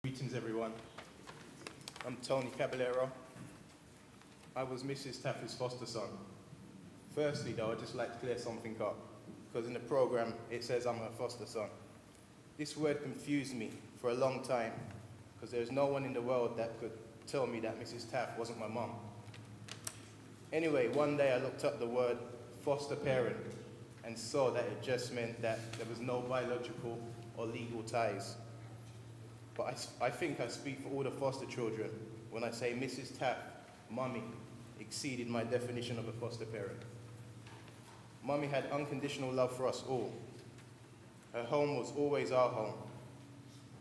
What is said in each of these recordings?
Greetings everyone, I'm Tony Caballero. I was Mrs Taffe's foster son. Firstly though, I'd just like to clear something up, because in the programme it says I'm her foster son. This word confused me for a long time, because there's no one in the world that could tell me that Mrs Taffe wasn't my mum. Anyway, one day I looked up the word foster parent and saw that it just meant that there was no biological or legal ties. But I think I speak for all the foster children when I say Mrs Taffe, Mummy, exceeded my definition of a foster parent. Mummy had unconditional love for us all. Her home was always our home.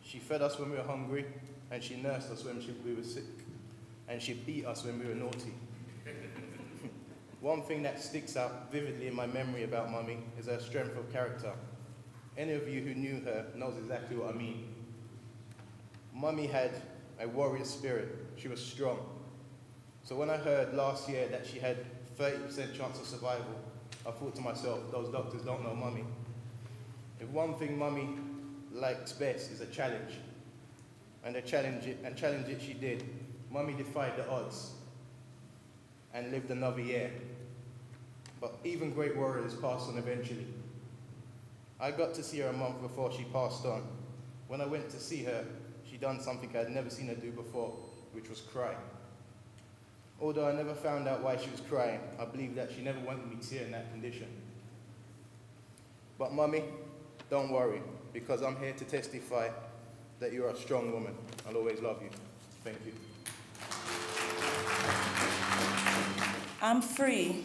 She fed us when we were hungry, and she nursed us when we were sick, and she beat us when we were naughty. One thing that sticks out vividly in my memory about Mummy is her strength of character. Any of you who knew her knows exactly what I mean. Mummy had a warrior spirit. She was strong. So when I heard last year that she had 30% chance of survival, I thought to myself, those doctors don't know Mummy. If one thing Mummy likes best is a challenge, and challenge it she did. Mummy defied the odds and lived another year. But even great warriors pass on eventually. I got to see her a month before she passed on. When I went to see her, she'd done something I'd never seen her do before, which was cry. Although I never found out why she was crying, I believe that she never wanted me to see her in that condition. But Mummy, don't worry, because I'm here to testify that you're a strong woman. I'll always love you. Thank you. I'm free.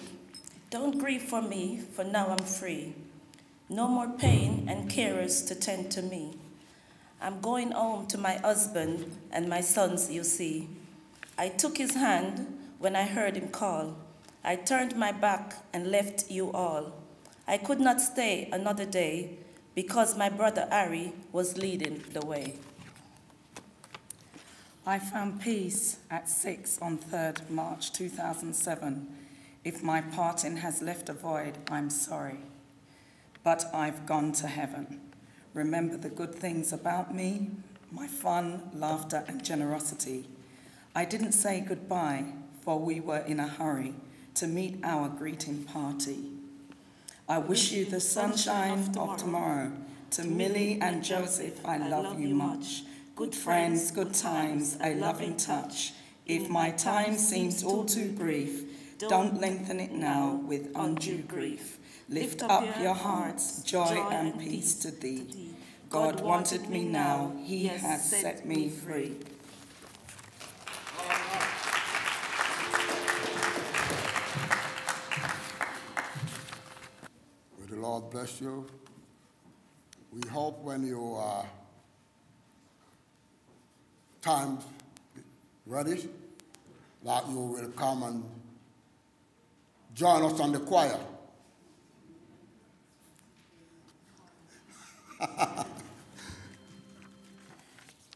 Don't grieve for me, for now I'm free. No more pain and carers to tend to me. I'm going home to my husband and my sons, you see. I took his hand when I heard him call. I turned my back and left you all. I could not stay another day because my brother Harry was leading the way. I found peace at 6 on 3rd March 2007. If my parting has left a void, I'm sorry. But I've gone to heaven. Remember the good things about me, my fun, laughter, and generosity. I didn't say goodbye, for we were in a hurry to meet our greeting party. I wish you the sunshine of tomorrow. To Millie and Joseph, I love you much. Good friends, good times, a loving touch. If my time seems all too brief, don't lengthen it now with undue grief. Lift up your hearts, joy and peace to thee. God wanted me now, he has set me free. May the Lord bless you. We hope when your time ready, that you will come and join us on the choir.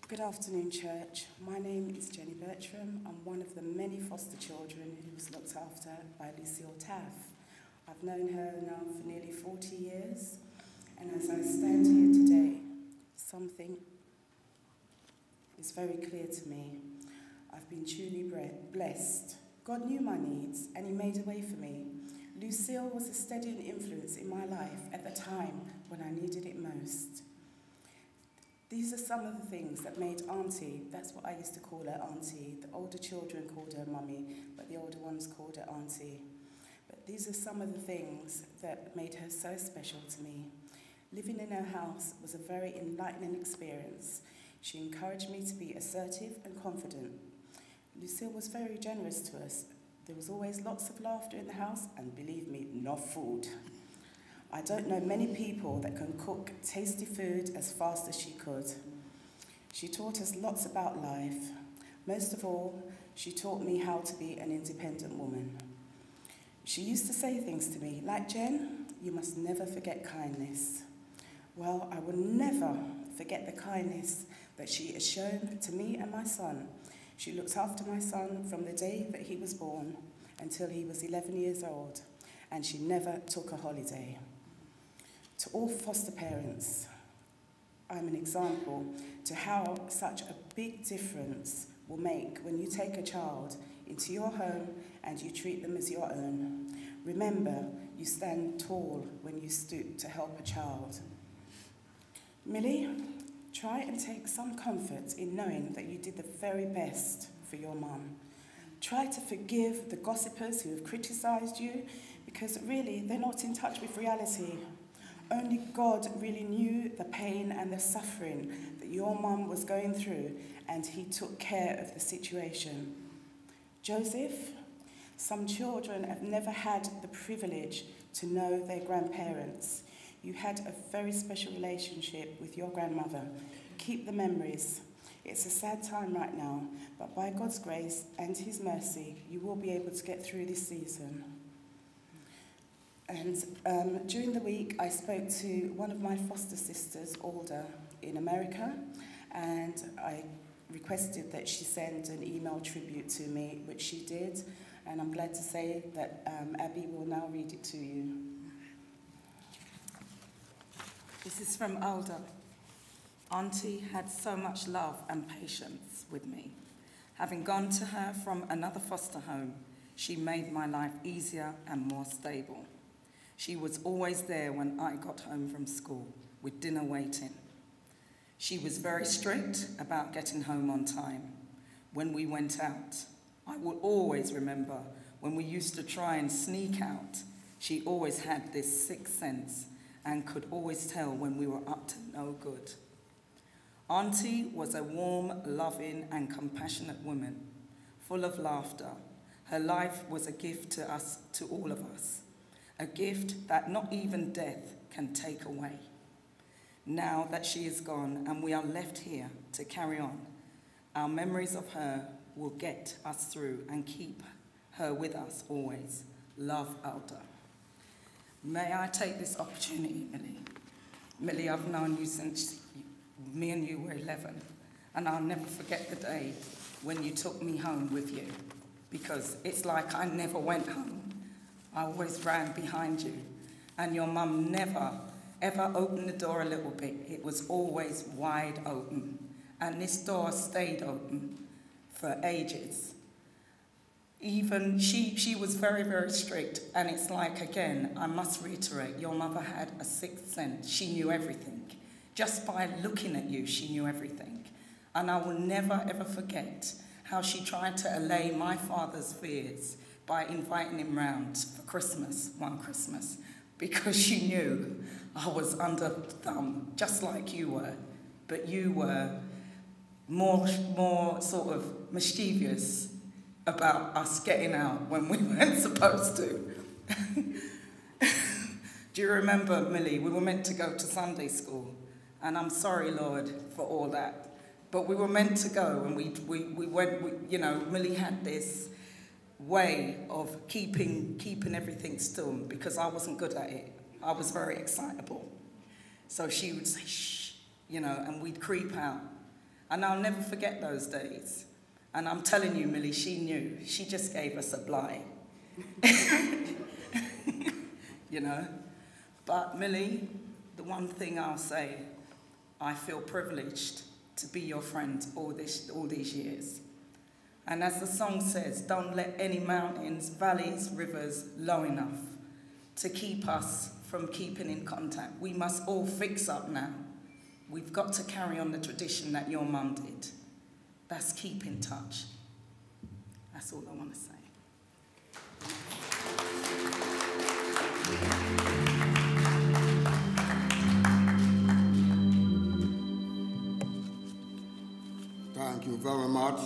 Good afternoon, church. My name is Jenny Bertram. I'm one of the many foster children who was looked after by Lucille Taffe. I've known her now for nearly 40 years, and as I stand here today, something is very clear to me. I've been truly blessed. God knew my needs, and he made a way for me. Lucille was a steadying influence in my life at the time when I needed it most. These are some of the things that made Auntie, that's what I used to call her, Auntie. The older children called her Mummy, but the older ones called her Auntie. But these are some of the things that made her so special to me. Living in her house was a very enlightening experience. She encouraged me to be assertive and confident. Lucille was very generous to us. There was always lots of laughter in the house, and believe me, not food. I don't know many people that can cook tasty food as fast as she could. She taught us lots about life. Most of all, she taught me how to be an independent woman. She used to say things to me like, Jen, you must never forget kindness. Well, I will never forget the kindness that she has shown to me and my son. She looked after my son from the day that he was born until he was 11 years old, and she never took a holiday. To all foster parents, I'm an example to how such a big difference will make when you take a child into your home and you treat them as your own. Remember, you stand tall when you stoop to help a child. Millie, try and take some comfort in knowing that you did the very best for your mum. Try to forgive the gossipers who have criticised you, because really they're not in touch with reality. Only God really knew the pain and the suffering that your mum was going through, and he took care of the situation. Joseph, some children have never had the privilege to know their grandparents. You had a very special relationship with your grandmother. Keep the memories. It's a sad time right now, but by God's grace and his mercy, you will be able to get through this season. And during the week, I spoke to one of my foster sisters, Alda, in America, and I requested that she send an email tribute to me, which she did, and I'm glad to say that Abby will now read it to you. This is from Alda. Auntie had so much love and patience with me. Having gone to her from another foster home, she made my life easier and more stable. She was always there when I got home from school, with dinner waiting. She was very strict about getting home on time. When we went out, I will always remember when we used to try and sneak out, she always had this sixth sense and could always tell when we were up to no good. Auntie was a warm, loving and compassionate woman, full of laughter. Her life was a gift to us, to all of us, a gift that not even death can take away. Now that she is gone and we are left here to carry on, our memories of her will get us through and keep her with us always. Love, Alda. May I take this opportunity, Millie? Millie, I've known you since me and you were 11, and I'll never forget the day when you took me home with you, because it's like I never went home. I always ran behind you, and your mum never, ever opened the door a little bit. It was always wide open, and this door stayed open for ages. Even she was very, very strict, and it's like, again, I must reiterate, your mother had a sixth sense. She knew everything. Just by looking at you, she knew everything. And I will never, ever forget how she tried to allay my father's fears by inviting him round for Christmas, one Christmas, because she knew I was under thumb, just like you were, but you were more sort of mischievous about us getting out when we weren't supposed to. Do you remember, Millie, we were meant to go to Sunday school, and I'm sorry, Lord, for all that, but we were meant to go, and we went, you know, Millie had this way of keeping everything still, because I wasn't good at it. I was very excitable. So she would say, shh, you know, and we'd creep out. And I'll never forget those days. And I'm telling you, Millie, she knew. She just gave us a blight. You know? But Millie, the one thing I'll say, I feel privileged to be your friend all these years. And as the song says, don't let any mountains, valleys, rivers low enough to keep us from keeping in contact. We must all fix up now. We've got to carry on the tradition that your mum did. That's keep in touch. That's all I want to say. Thank you very much.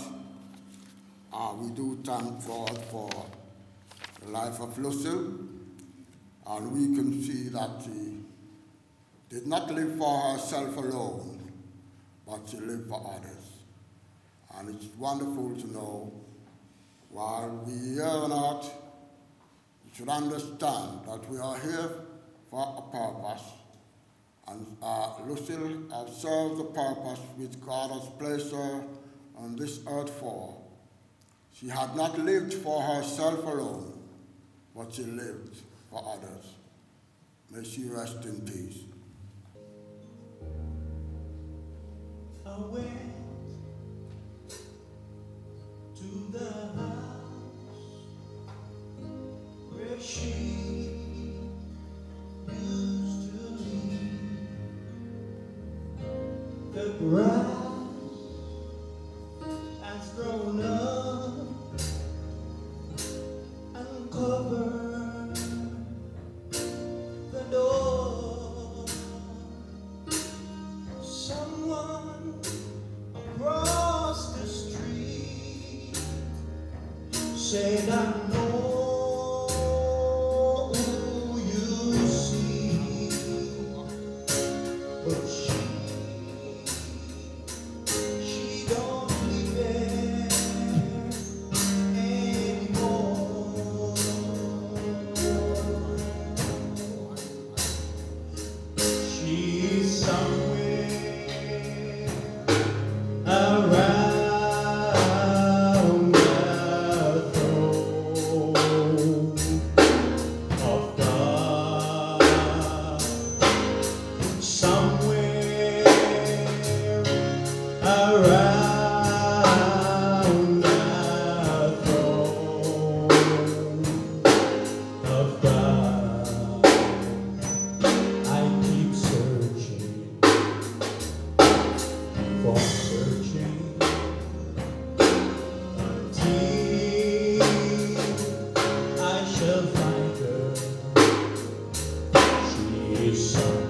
We do thank God for the life of Lucille, and we can see that she did not live for herself alone, but she lived for others. And it's wonderful to know, while we are here on earth, you should understand that we are here for a purpose, and Lucille has served the purpose which God has placed her on this earth for. She had not lived for herself alone, but she lived for others. May she rest in peace. I went to the house where she used to live. The grass has grown up and covered the door. Someone across the street said, I know who you see, but she don't live there anymore. She's somewhere around the throne of God, somewhere around the throne of God. I keep searching, for searching until I shall find her. She is somewhere